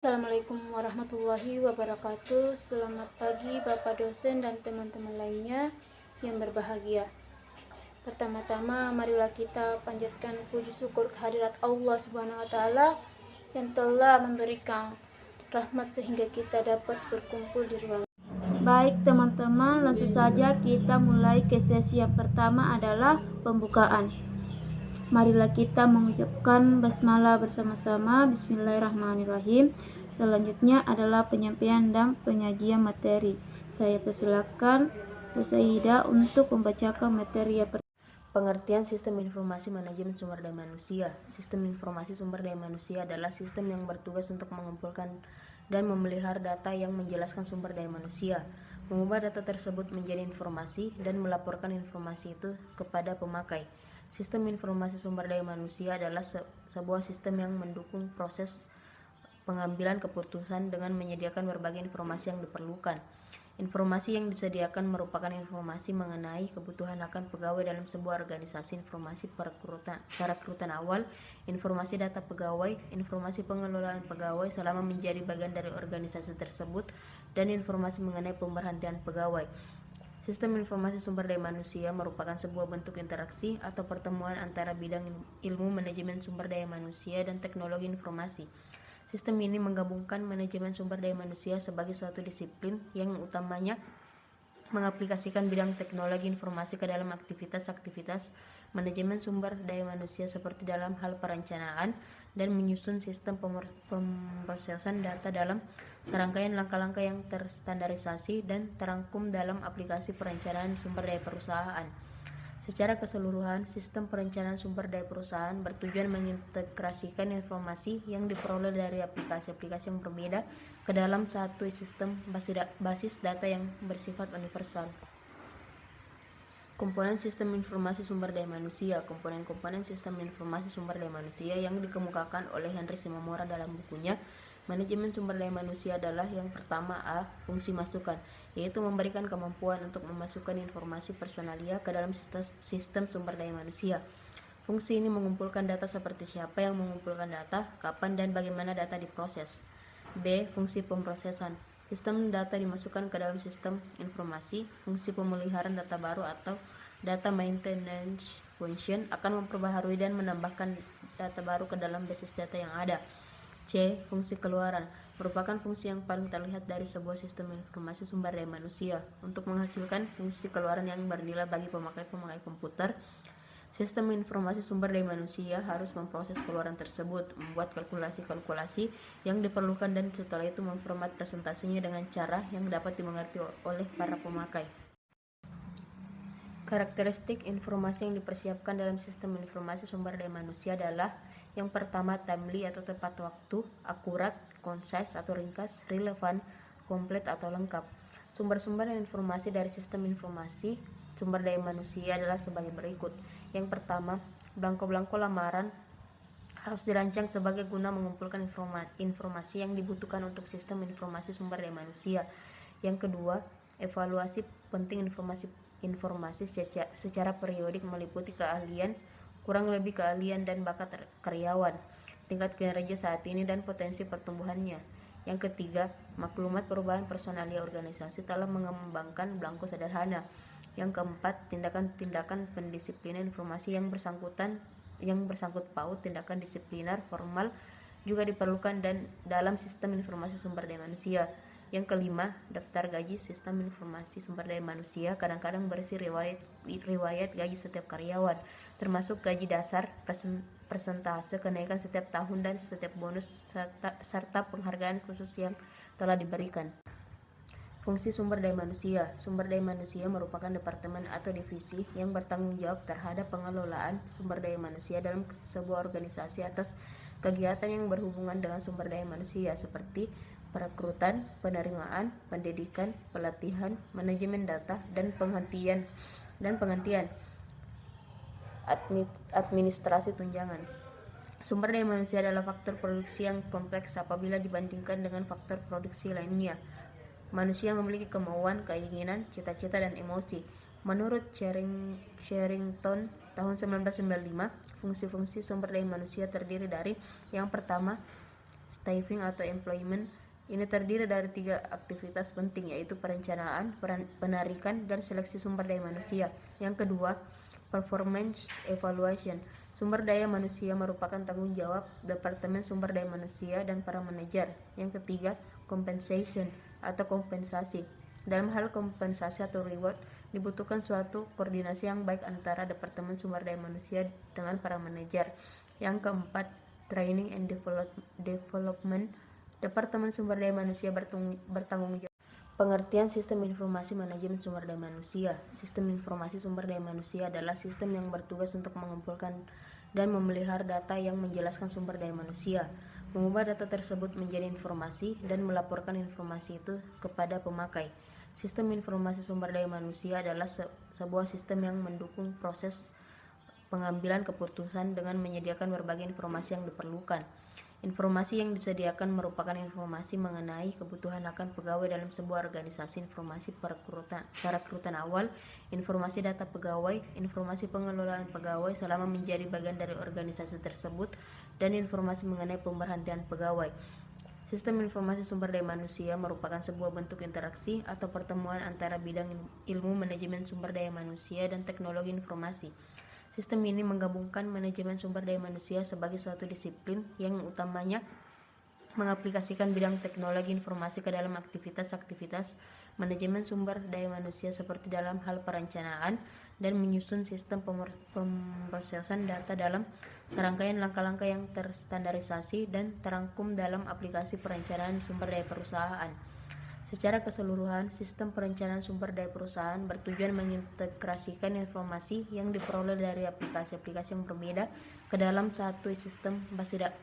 Assalamualaikum warahmatullahi wabarakatuh. Selamat pagi Bapak dosen dan teman-teman lainnya yang berbahagia. Pertama-tama marilah kita panjatkan puji syukur kehadirat Allah Subhanahu wa taala yang telah memberikan rahmat sehingga kita dapat berkumpul di ruang. Baik teman-teman, langsung saja kita mulai ke sesi yang pertama adalah pembukaan. Marilah kita mengucapkan basmalah bersama-sama. Bismillahirrahmanirrahim. Selanjutnya adalah penyampaian dan penyajian materi. Saya persilakan Bu Saida untuk membacakan materi yang pertama. Pengertian sistem informasi manajemen sumber daya manusia. Sistem informasi sumber daya manusia adalah sistem yang bertugas untuk mengumpulkan dan memelihara data yang menjelaskan sumber daya manusia, mengubah data tersebut menjadi informasi, dan melaporkan informasi itu kepada pemakai. Sistem informasi sumber daya manusia adalah sebuah sistem yang mendukung proses pengambilan keputusan dengan menyediakan berbagai informasi yang diperlukan. Informasi yang disediakan merupakan informasi mengenai kebutuhan akan pegawai dalam sebuah organisasi, informasi perekrutan awal, informasi data pegawai, informasi pengelolaan pegawai selama menjadi bagian dari organisasi tersebut, dan informasi mengenai pemberhentian pegawai. Sistem informasi sumber daya manusia merupakan sebuah bentuk interaksi atau pertemuan antara bidang ilmu manajemen sumber daya manusia dan teknologi informasi. Sistem ini menggabungkan manajemen sumber daya manusia sebagai suatu disiplin yang utamanya mengaplikasikan bidang teknologi informasi ke dalam aktivitas-aktivitas manajemen sumber daya manusia seperti dalam hal perencanaan dan menyusun sistem pemrosesan data dalam serangkaian langkah-langkah yang terstandarisasi dan terangkum dalam aplikasi perencanaan sumber daya perusahaan. Secara keseluruhan, sistem perencanaan sumber daya perusahaan bertujuan mengintegrasikan informasi yang diperoleh dari aplikasi-aplikasi yang berbeda ke dalam satu sistem basis data yang bersifat universal. Komponen sistem informasi sumber daya manusia. Komponen-komponen sistem informasi sumber daya manusia yang dikemukakan oleh Henry Shimomura dalam bukunya Manajemen Sumber Daya Manusia adalah yang pertama A. Fungsi masukan, yaitu memberikan kemampuan untuk memasukkan informasi personalia ke dalam sistem sumber daya manusia. Fungsi ini mengumpulkan data seperti siapa yang mengumpulkan data, kapan dan bagaimana data diproses. B. Fungsi pemrosesan. Sistem data dimasukkan ke dalam sistem informasi. Fungsi pemeliharaan data baru atau data maintenance function akan memperbaharui dan menambahkan data baru ke dalam basis data yang ada. C. Fungsi keluaran merupakan fungsi yang paling terlihat dari sebuah sistem informasi sumber daya manusia untuk menghasilkan fungsi keluaran yang bernilai bagi pemakai komputer. Sistem informasi sumber daya manusia harus memproses keluaran tersebut, membuat kalkulasi-kalkulasi yang diperlukan, dan setelah itu memformat presentasinya dengan cara yang dapat dimengerti oleh para pemakai. Karakteristik informasi yang dipersiapkan dalam sistem informasi sumber daya manusia adalah yang pertama, timely atau tepat waktu, akurat, concise atau ringkas, relevan, komplit atau lengkap. Sumber-sumber informasi dari sistem informasi sumber daya manusia adalah sebagai berikut. Yang pertama, blanko-blanko lamaran harus dirancang sebagai guna mengumpulkan informasi yang dibutuhkan untuk sistem informasi sumber daya manusia. Yang kedua, evaluasi penting informasi secara periodik meliputi keahlian, kurang lebih keahlian dan bakat karyawan, tingkat kinerja saat ini dan potensi pertumbuhannya. Yang ketiga, maklumat perubahan personalia organisasi telah mengembangkan blanko sederhana. Yang keempat, tindakan-tindakan pendisiplinan informasi yang bersangkut paut tindakan disipliner formal juga diperlukan dan dalam sistem informasi sumber daya manusia. Yang kelima, daftar gaji sistem informasi sumber daya manusia kadang-kadang berisi riwayat gaji setiap karyawan, termasuk gaji dasar, persentase kenaikan setiap tahun, dan setiap bonus serta penghargaan khusus yang telah diberikan. Fungsi sumber daya manusia. Sumber daya manusia merupakan departemen atau divisi yang bertanggung jawab terhadap pengelolaan sumber daya manusia dalam sebuah organisasi atas kegiatan yang berhubungan dengan sumber daya manusia seperti perekrutan, penerimaan, pendidikan, pelatihan, manajemen data, dan penggantian administrasi tunjangan. Sumber daya manusia adalah faktor produksi yang kompleks apabila dibandingkan dengan faktor produksi lainnya. Manusia memiliki kemauan, keinginan, cita-cita, dan emosi. Menurut Sherrington tahun 1995, fungsi-fungsi sumber daya manusia terdiri dari yang pertama, staffing atau employment. Ini terdiri dari 3 aktivitas penting, yaitu perencanaan, penarikan, dan seleksi sumber daya manusia. Yang kedua, performance evaluation. Sumber daya manusia merupakan tanggung jawab Departemen Sumber Daya Manusia dan para manajer. Yang ketiga, compensation atau kompensasi. Dalam hal kompensasi atau reward, dibutuhkan suatu koordinasi yang baik antara Departemen Sumber Daya Manusia dengan para manajer. Yang keempat, training and development. Departemen Sumber Daya Manusia bertanggung jawab pengertian sistem informasi manajemen sumber daya manusia. Sistem informasi sumber daya manusia adalah sistem yang bertugas untuk mengumpulkan dan memelihara data yang menjelaskan sumber daya manusia, mengubah data tersebut menjadi informasi, dan melaporkan informasi itu kepada pemakai. Sistem informasi sumber daya manusia adalah sebuah sistem yang mendukung proses pengambilan keputusan dengan menyediakan berbagai informasi yang diperlukan. Informasi yang disediakan merupakan informasi mengenai kebutuhan akan pegawai dalam sebuah organisasi, informasi perekrutan awal, informasi data pegawai, informasi pengelolaan pegawai selama menjadi bagian dari organisasi tersebut, dan informasi mengenai pemberhentian pegawai. Sistem informasi sumber daya manusia merupakan sebuah bentuk interaksi atau pertemuan antara bidang ilmu manajemen sumber daya manusia dan teknologi informasi. Sistem ini menggabungkan manajemen sumber daya manusia sebagai suatu disiplin yang utamanya mengaplikasikan bidang teknologi informasi ke dalam aktivitas-aktivitas manajemen sumber daya manusia seperti dalam hal perencanaan dan menyusun sistem pemrosesan data dalam serangkaian langkah-langkah yang terstandarisasi dan terangkum dalam aplikasi perencanaan sumber daya perusahaan. Secara keseluruhan, sistem perencanaan sumber daya perusahaan bertujuan mengintegrasikan informasi yang diperoleh dari aplikasi-aplikasi yang berbeda ke dalam satu sistem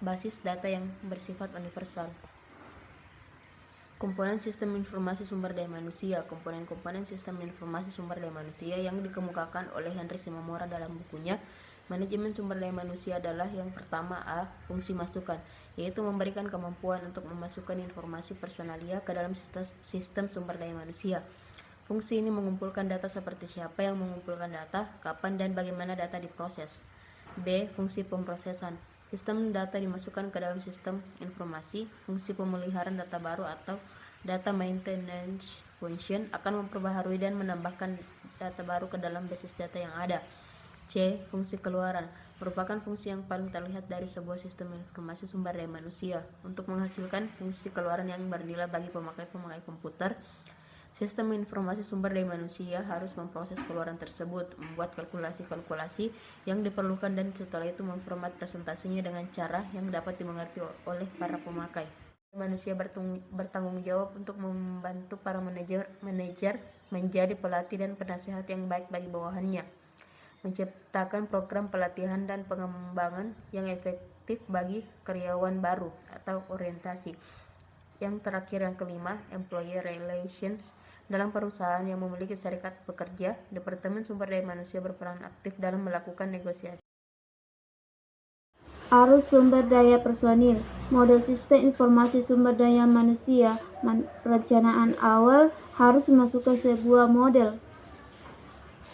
basis data yang bersifat universal. Komponen sistem informasi sumber daya manusia. Komponen-komponen sistem informasi sumber daya manusia yang dikemukakan oleh Henry Shimomura dalam bukunya Manajemen Sumber Daya Manusia adalah yang pertama A. Fungsi masukan, yaitu memberikan kemampuan untuk memasukkan informasi personalia ke dalam sistem sumber daya manusia. Fungsi ini mengumpulkan data seperti siapa yang mengumpulkan data, kapan, dan bagaimana data diproses. B. Fungsi pemrosesan. Sistem data dimasukkan ke dalam sistem informasi. Fungsi pemeliharaan data baru atau data maintenance function akan memperbaharui dan menambahkan data baru ke dalam basis data yang ada. C. Fungsi keluaran merupakan fungsi yang paling terlihat dari sebuah sistem informasi sumber daya manusia untuk menghasilkan fungsi keluaran yang bernilai bagi pemakai komputer. Sistem informasi sumber daya manusia harus memproses keluaran tersebut, membuat kalkulasi-kalkulasi yang diperlukan, dan setelah itu memformat presentasinya dengan cara yang dapat dimengerti oleh para pemakai. Manusia bertanggung jawab untuk membantu para manajer menjadi pelatih dan penasehat yang baik bagi bawahannya, menciptakan program pelatihan dan pengembangan yang efektif bagi karyawan baru atau orientasi. Yang terakhir, yang kelima, employee relations. Dalam perusahaan yang memiliki serikat pekerja, Departemen Sumber Daya Manusia berperan aktif dalam melakukan negosiasi. Arus sumber daya personil. Model sistem informasi sumber daya manusia. Perencanaan awal harus memasukkan sebuah model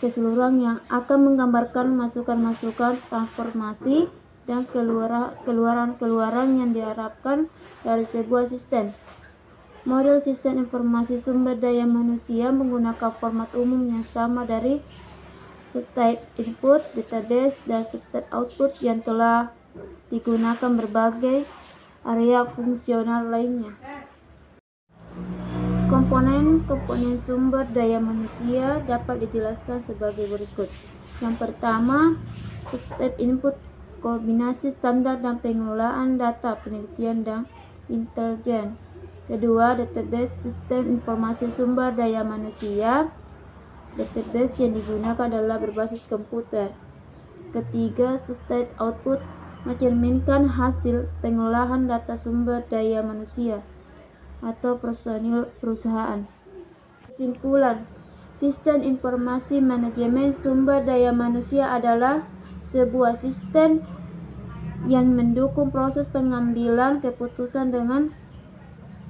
keseluruhan yang akan menggambarkan masukan-masukan, transformasi, dan keluaran-keluaran yang diharapkan dari sebuah sistem. Model sistem informasi sumber daya manusia menggunakan format umum yang sama dari state input, database, dan state output yang telah digunakan berbagai area fungsional lainnya. Komponen-komponen sumber daya manusia dapat dijelaskan sebagai berikut. Yang pertama, state input, kombinasi standar dan pengelolaan data penelitian dan intelijen. Kedua, database, sistem informasi sumber daya manusia. Database yang digunakan adalah berbasis komputer. Ketiga, state output, mencerminkan hasil pengolahan data sumber daya manusia atau personil perusahaan. Kesimpulan, sistem informasi manajemen sumber daya manusia adalah sebuah sistem yang mendukung proses pengambilan keputusan dengan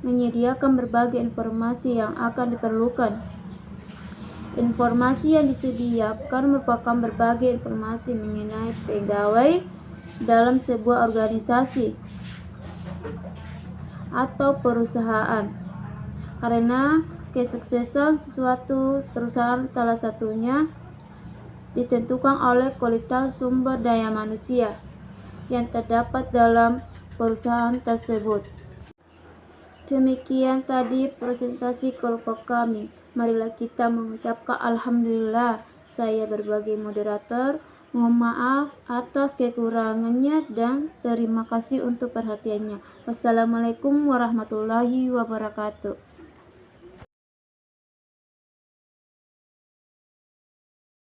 menyediakan berbagai informasi yang akan diperlukan. Informasi yang disediakan merupakan berbagai informasi mengenai pegawai dalam sebuah organisasi. atau perusahaan. Karena kesuksesan suatu perusahaan salah satunya ditentukan oleh kualitas sumber daya manusia yang terdapat dalam perusahaan tersebut. Demikian tadi presentasi kelompok kami. Marilah kita mengucapkan alhamdulillah. Saya berbagai moderator. Mohon maaf atas kekurangannya dan terima kasih untuk perhatiannya. Wassalamualaikum warahmatullahi wabarakatuh.